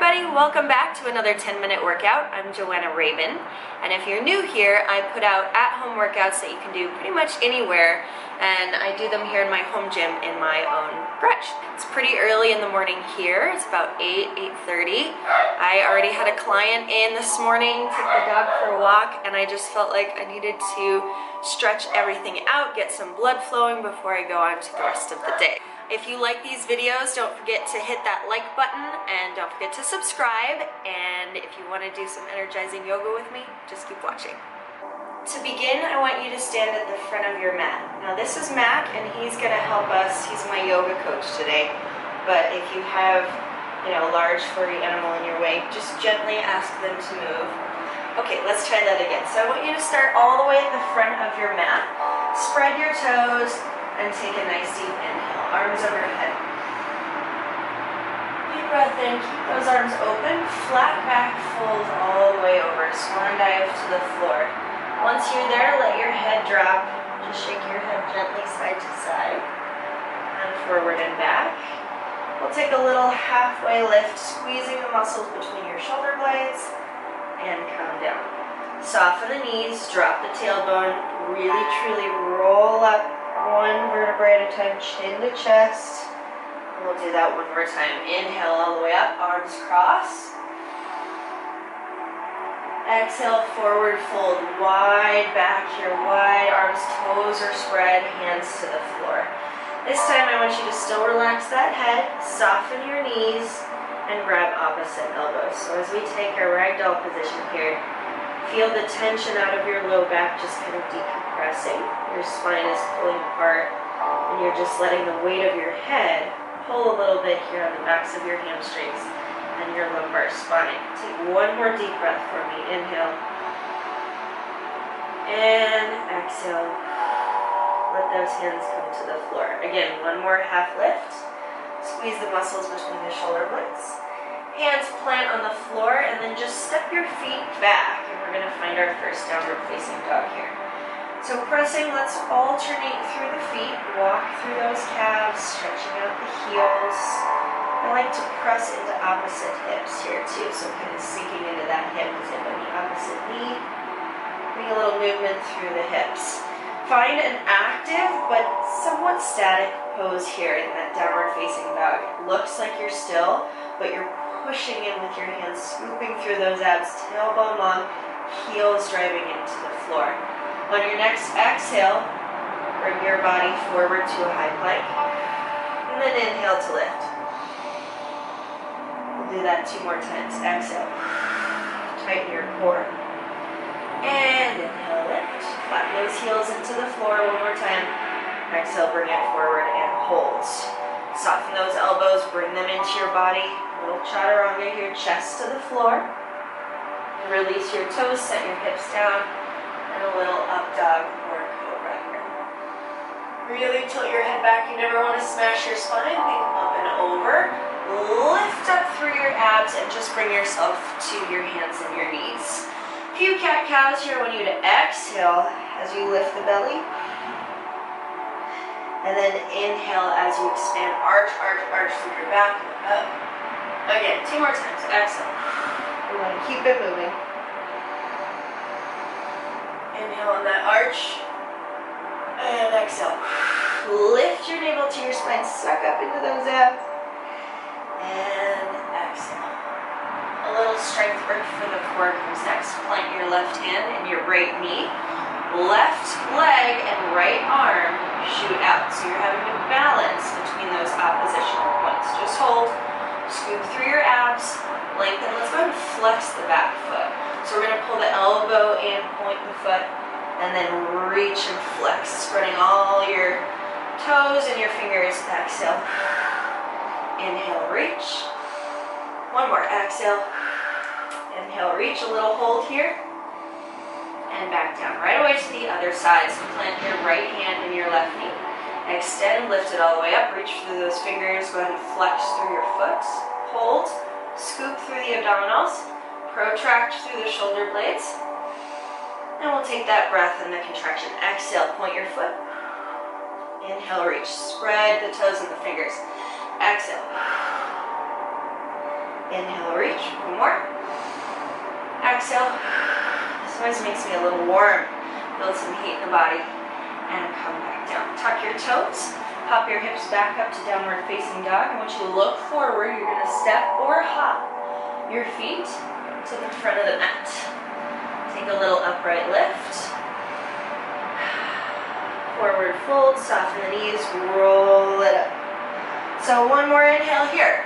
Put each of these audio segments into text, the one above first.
everybody, welcome back to another 10-minute workout. I'm Joanna Raven, and if you're new here, I put out at-home workouts that you can do pretty much anywhere, and I do them here in my home gym in my own garage. It's pretty early in the morning here. It's about 8:30. I already had a client in this morning, took the dog for a walk, and I just felt like I needed to stretch everything out, get some blood flowing before I go on to the rest of the day. If you like these videos, don't forget to hit that like button and don't forget to subscribe. And if you want to do some energizing yoga with me, just keep watching. To begin, I want you to stand at the front of your mat. Now this is Mac and he's going to help us. He's my yoga coach today. But if you have, a large furry animal in your way, just gently ask them to move. Okay, let's try that again. So I want you to start all the way at the front of your mat. Spread your toes and take a nice deep inhale. Arms overhead. Deep breath in, keep those arms open, flat back, fold all the way over. Swan dive to the floor. Once you're there, let your head drop. Just shake your head gently side to side. And forward and back. We'll take a little halfway lift, squeezing the muscles between your shoulder blades, and come down. Soften the knees, drop the tailbone, really truly roll up one vertebrae at a time, chin to chest. We'll do that one more time. Inhale all the way up, arms cross. Exhale, forward fold, wide back here, wide arms, toes are spread, hands to the floor. This time I want you to still relax that head, soften your knees, and grab opposite elbows. So as we take our ragdoll position here, feel the tension out of your low back just kind of decompressing. Your spine is pulling apart, and you're just letting the weight of your head pull a little bit here on the backs of your hamstrings and your lumbar spine. Take one more deep breath for me. Inhale. And exhale. Let those hands come to the floor. Again, one more half lift. Squeeze the muscles between the shoulder blades. Hands plant on the floor, and then just step your feet back, and we're going to find our first downward facing dog here. So pressing, let's alternate through the feet, walk through those calves, stretching out the heels. I like to press into opposite hips here too, so kind of sinking into that hip on the opposite knee. Bring a little movement through the hips. Find an active but somewhat static pose here in that downward facing dog. It looks like you're still, but you're pushing in with your hands, scooping through those abs, tailbone long, heels driving into the floor. On your next exhale, bring your body forward to a high plank, and then inhale to lift. We'll do that 2 more times. Exhale, tighten your core, and inhale, lift. Flatten those heels into the floor 1 more time. Exhale, bring it forward and hold. Soften those elbows, bring them into your body. A little chaturanga here, chest to the floor. And release your toes, set your hips down, and a little up dog or cobra here. Really tilt your head back. You never want to smash your spine. Think up and over. Lift up through your abs and just bring yourself to your hands and your knees. Few cat-cows here. I want you to exhale as you lift the belly. And then inhale as you expand, arch through your back, up. Again, 2 more times, exhale. We want to keep it moving. Inhale on that arch, and exhale. Lift your navel to your spine, suck up into those abs, and exhale. A little strength work for the core comes next. Plant your left hand and your right knee. Left leg and right arm shoot out. So you're having to balance between those oppositional points. Just hold, scoop through your abs, lengthen. Let's go ahead and flex the back foot. So we're going to pull the elbow and point the foot, and then reach and flex, spreading all your toes and your fingers. Exhale. Inhale, reach. 1 more, exhale. Inhale, reach. A little hold here. And back down, right away to the other side. So plant your right hand and your left knee. Extend, lift it all the way up, reach through those fingers, go ahead and flex through your foot. Hold, scoop through the abdominals, protract through the shoulder blades. And we'll take that breath in the contraction. Exhale, point your foot. Inhale, reach, spread the toes and the fingers. Exhale. Inhale, reach. One more. Exhale. This always makes me a little warm. Build some heat in the body. And come back down. Tuck your toes. Hop your hips back up to downward facing dog. I want you to look forward. You're going to step or hop your feet to the front of the mat. Take a little upright lift. Forward fold, soften the knees, roll it up. So one more inhale here.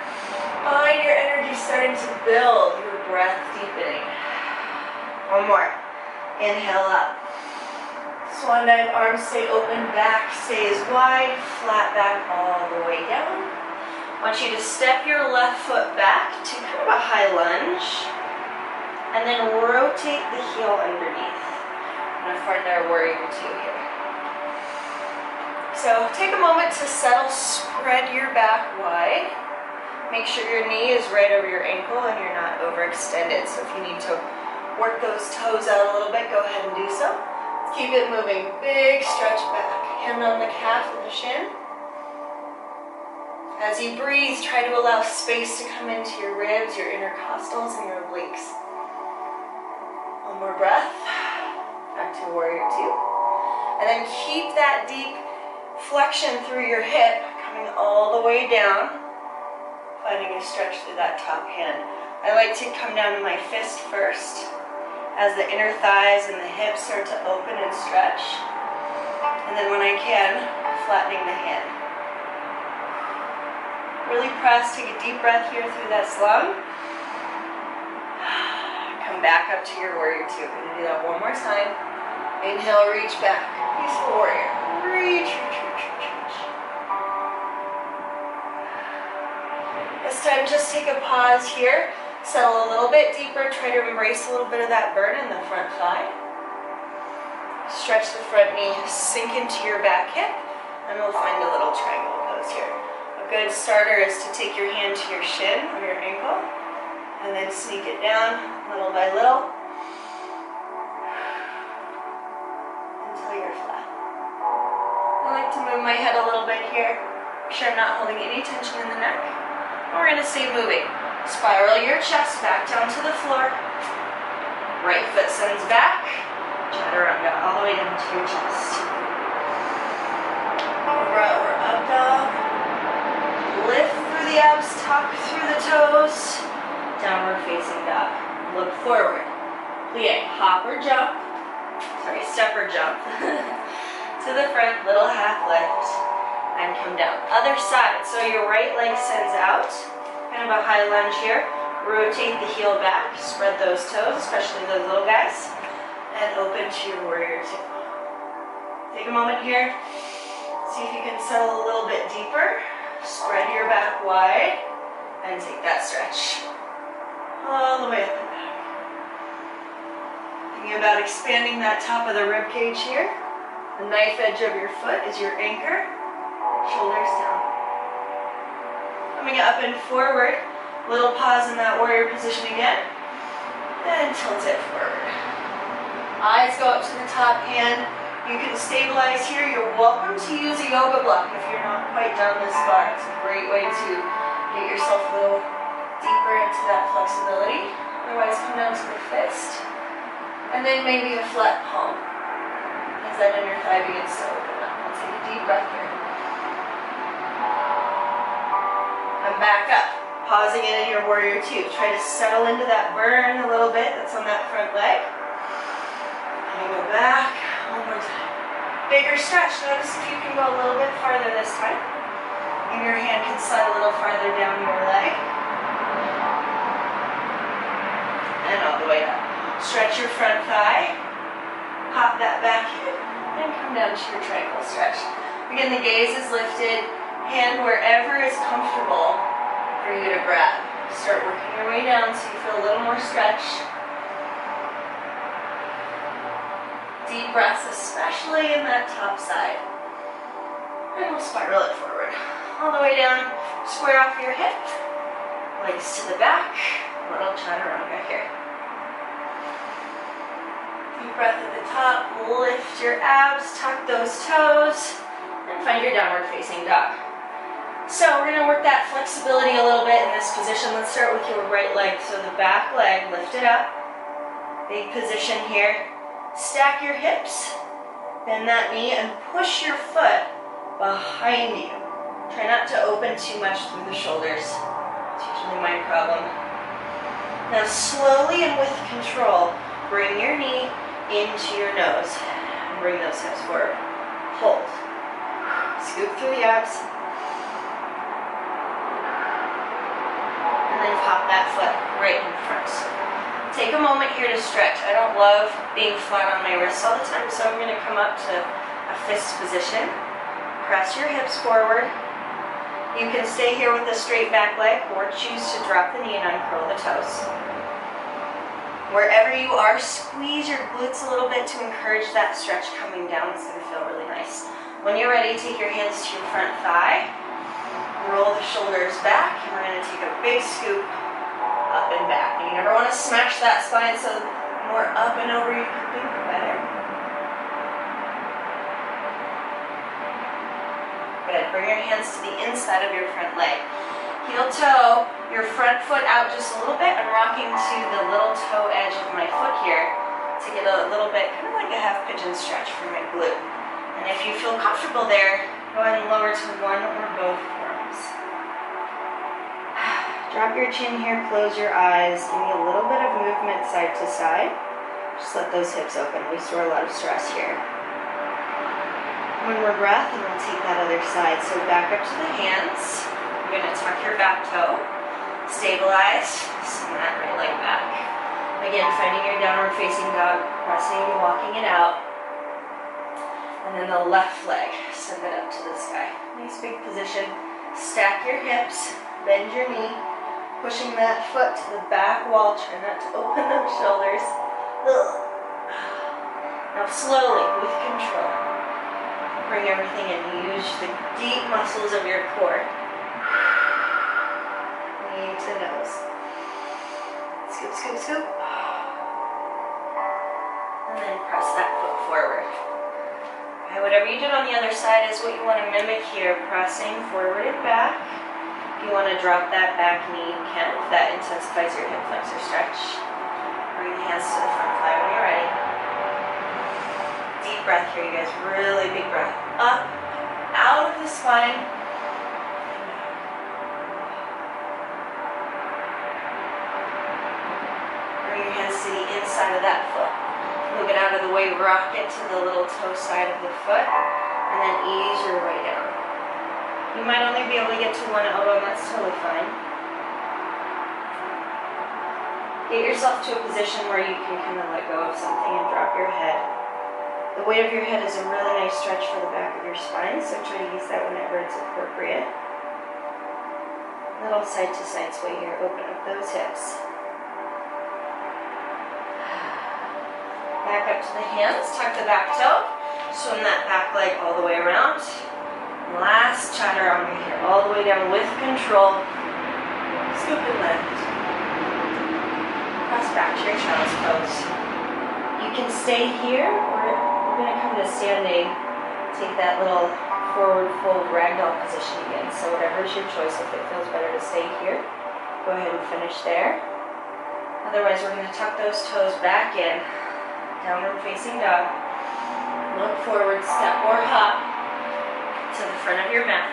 Find your energy starting to build, your breath deepening. One more. Inhale up. Swan dive, arms stay open, back stays wide, flat back all the way down. I want you to step your left foot back to kind of a high lunge, and then rotate the heel underneath. I'm going to find our warrior two here. So take a moment to settle, spread your back wide. Make sure your knee is right over your ankle and you're not overextended. So if you need to work those toes out a little bit, go ahead and do so. Keep it moving. Big stretch back. Hand on the calf and the shin. As you breathe, try to allow space to come into your ribs, your intercostals, and your obliques. One more breath. Back to warrior two. And then keep that deep flexion through your hip, coming all the way down. Finding a stretch through that top hand. I like to come down to my fist first, as the inner thighs and the hips start to open and stretch. And then when I can, flattening the hand. Really press, take a deep breath here through that slung. Come back up to your warrior two. We're gonna do that one more time. Inhale, reach back. Peaceful warrior. Reach, reach, reach, reach, reach. This time, just take a pause here. Settle a little bit deeper, try to embrace a little bit of that burn in the front thigh. Stretch the front knee, sink into your back hip, and we'll find a little triangle pose here. A good starter is to take your hand to your shin or your ankle, and then sneak it down little by little until you're flat. I like to move my head a little bit here. Make sure I'm not holding any tension in the neck. And we're going to stay moving. Spiral your chest back down to the floor. Right foot sends back. Chaturanga all the way down to your chest. Cobra or up dog. Lift through the abs, tuck through the toes. Downward facing dog. Look forward. Plie, hop or jump. Sorry, step or jump. To the front, little half lift. And come down. Other side. So your right leg sends out. Kind of a high lunge here. Rotate the heel back, spread those toes, especially those little guys, and open to your warrior two. Take a moment here. See if you can settle a little bit deeper. Spread your back wide, and take that stretch. All the way up and back. Thinking about expanding that top of the rib cage here. The knife edge of your foot is your anchor. Shoulders down. Coming up and forward, little pause in that warrior position again, and tilt it forward. Eyes go up to the top hand. You can stabilize here. You're welcome to use a yoga block if you're not quite down this far. It's a great way to get yourself a little deeper into that flexibility. Otherwise, come down to the fist, and then maybe a flat palm as that inner thigh begins to open up. Let's take a deep breath here. And back up, pausing it in your warrior two. Try to settle into that burn a little bit that's on that front leg. And go back, one more time. Bigger stretch, notice if you can go a little bit farther this time. And your hand can slide a little farther down your leg. And all the way up. Stretch your front thigh, hop that back in, and come down to your triangle stretch. Again, the gaze is lifted. Hand wherever is comfortable for you to grab. Start working your way down so you feel a little more stretch. Deep breaths, especially in that top side. And we'll spiral it forward. All the way down, square off your hip. Legs to the back. Little chaturanga here. Deep breath at the top. Lift your abs, tuck those toes, and find your downward facing dog. So we're going to work that flexibility a little bit in this position. Let's start with your right leg. So the back leg, lift it up. Big position here. Stack your hips. Bend that knee and push your foot behind you. Try not to open too much through the shoulders. It's usually my problem. Now slowly and with control, bring your knee into your nose. And bring those hips forward. Hold. Scoop through the abs. And then pop that foot right in front. Take a moment here to stretch. I don't love being flat on my wrists all the time, so I'm going to come up to a fist position. Press your hips forward. You can stay here with a straight back leg or choose to drop the knee and uncurl the toes. Wherever you are, squeeze your glutes a little bit to encourage that stretch coming down. It's going to feel really nice. When you're ready, take your hands to your front thigh. Roll the shoulders back, and we're going to take a big scoop up and back. You never want to smash that spine, so the more up and over you can do, the better. Good. Bring your hands to the inside of your front leg. Heel toe your front foot out just a little bit and rocking to the little toe edge of my foot here to get a little bit, kind of like a half pigeon stretch for my glute. And if you feel comfortable there, go ahead and lower to one or both arms. Drop your chin here, close your eyes, give me a little bit of movement side to side. Just let those hips open. We store a lot of stress here. One more breath and we'll take that other side. So back up to the hands. You're going to tuck your back toe. Stabilize. Send that right leg back. Again, finding your downward facing dog, pressing and walking it out. And then the left leg, send it up to the sky. Nice big position. Stack your hips, bend your knee. Pushing that foot to the back wall, try not to open those shoulders. Now slowly, with control, bring everything in. Use the deep muscles of your core. Knee to nose. Scoop, scoop, scoop. And then press that foot forward. Okay, whatever you did on the other side is what you want to mimic here. Pressing forward and back. If you want to drop that back knee, you can, if that intensifies your hip flexor stretch. Bring the hands to the front thigh when you're ready. Deep breath here, you guys. Really big breath. Up, out of the spine. Bring your hands to the inside of that foot. Move it out of the way, rock it to the little toe side of the foot, and then ease your way down. You might only be able to get to one elbow, and that's totally fine. Get yourself to a position where you can kind of let go of something and drop your head. The weight of your head is a really nice stretch for the back of your spine, so try to use that whenever it's appropriate. Little side to side sway here, open up those hips. Back up to the hands, tuck the back toe, swim that back leg all the way around. Last chaturanga here, all the way down with control. Scoop and lift. Press back to your child's pose. You can stay here, or we're going to come to standing. Take that little forward fold ragdoll position again. So whatever is your choice, if it feels better to stay here, go ahead and finish there. Otherwise, we're going to tuck those toes back in. Downward facing dog. Look forward, step or hop to the front of your mat.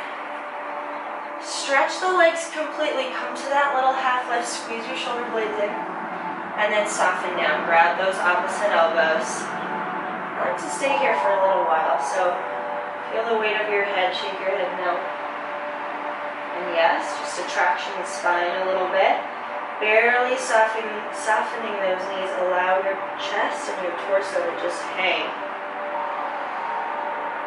Stretch the legs completely. Come to that little half lift. Squeeze your shoulder blades in. And then soften down. Grab those opposite elbows. I like to stay here for a little while. So feel the weight of your head. Shake your head no. And yes, just a traction in the spine a little bit. Barely softening those knees. Allow your chest and your torso to just hang.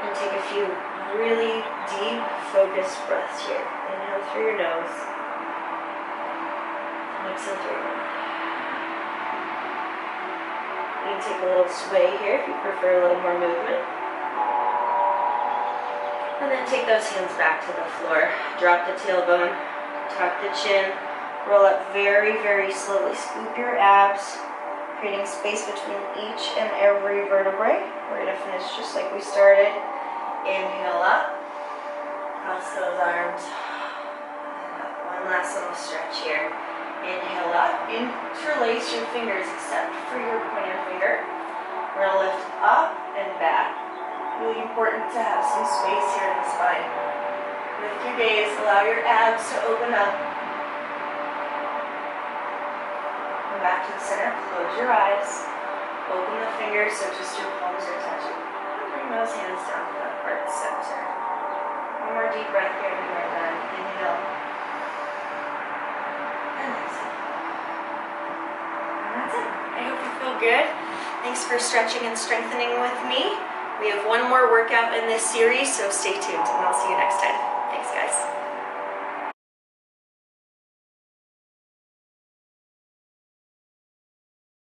And take a few really deep, focused breaths here. Inhale through your nose. And exhale through your mouth. You can take a little sway here if you prefer a little more movement. And then take those hands back to the floor. Drop the tailbone, tuck the chin, roll up very, very slowly. Scoop your abs, creating space between each and every vertebrae. We're going to finish just like we started. Inhale up, cross those arms, One last little stretch here. Inhale up, interlace your fingers except for your pointer finger. We're gonna lift up and back. Really important to have some space here in the spine. Lift your gaze, allow your abs to open up. Come back to the center, close your eyes. Open the fingers so just your palms are touching. And bring those hands down to the heart center. One more deep breath here and we're done. Inhale. And exhale. And that's it. I hope you feel good. Thanks for stretching and strengthening with me. We have one more workout in this series, so stay tuned and I'll see you next time. Thanks, guys.